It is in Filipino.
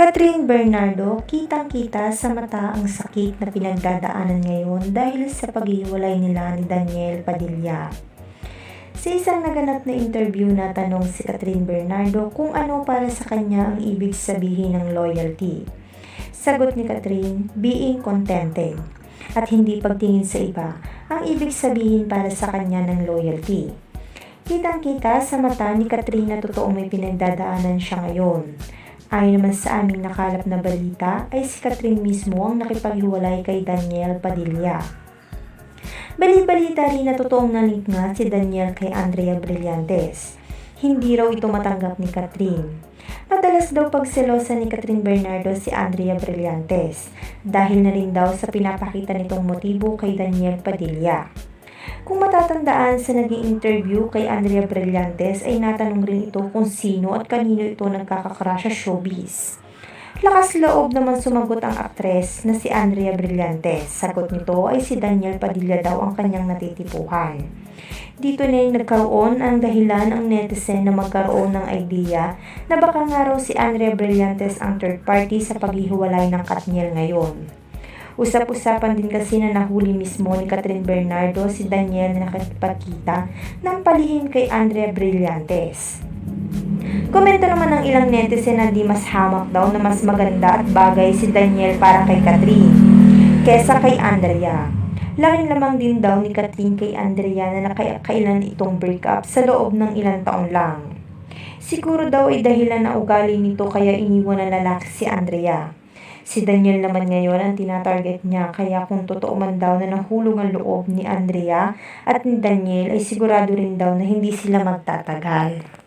Catherine Bernardo, kitang-kita sa mata ang sakit na pinagdadaanan ngayon dahil sa paghiwalay nila ni Daniel Padilla. Sa isang naganap na interview na tanong si Catherine Bernardo kung ano para sa kanya ang ibig sabihin ng loyalty. Sagot ni Catherine, being contented at hindi pagtingin sa iba ang ibig sabihin para sa kanya ng loyalty. Kitang-kita sa mata ni Catherine na totoong may pinagdadaanan siya ngayon. Ayon naman sa aming nakalap na balita ay si Catherine mismo ang nakipaghiwalay kay Daniel Padilla. Bali-balita rin na totoong nalink nga si Daniel kay Andrea Brillantes. Hindi raw ito matanggap ni Catherine. Madalas daw pagselosa ni Catherine Bernardo si Andrea Brillantes dahil na rin daw sa pinapakita nitong motibo kay Daniel Padilla. Kung matatandaan sa naging interview kay Andrea Brillantes ay natanong rin ito kung sino at kanino ito nagkakakrasya sa showbiz. Lakas loob naman sumagot ang aktres na si Andrea Brillantes. Sagot nito ay si Daniel Padilla daw ang kanyang natitipuhan. Dito na yung nagkaroon ang dahilan ang netizen na magkaroon ng idea na baka nga raw si Andrea Brillantes ang third party sa paghihiwalay ng Katniel ngayon. Usap-usapan din kasi na nahuli mismo ni Catherine Bernardo si Daniel na nakipagkita ng palihim kay Andrea Brillantes. Komento naman ng ilang netizen na di mas hamak daw na mas maganda at bagay si Daniel para kay Catherine kesa kay Andrea. Laking lamang din daw ni Catherine kay Andrea na nakailan itong breakup sa loob ng ilang taon lang. Siguro daw ay dahilan na ugali nito kaya iniwan ng lalaki si Andrea. Si Daniel naman ngayon ang tinatarget niya kaya kung totoo man daw na nahulog ang loob ni Andrea at ni Daniel ay sigurado rin daw na hindi sila magtatagal.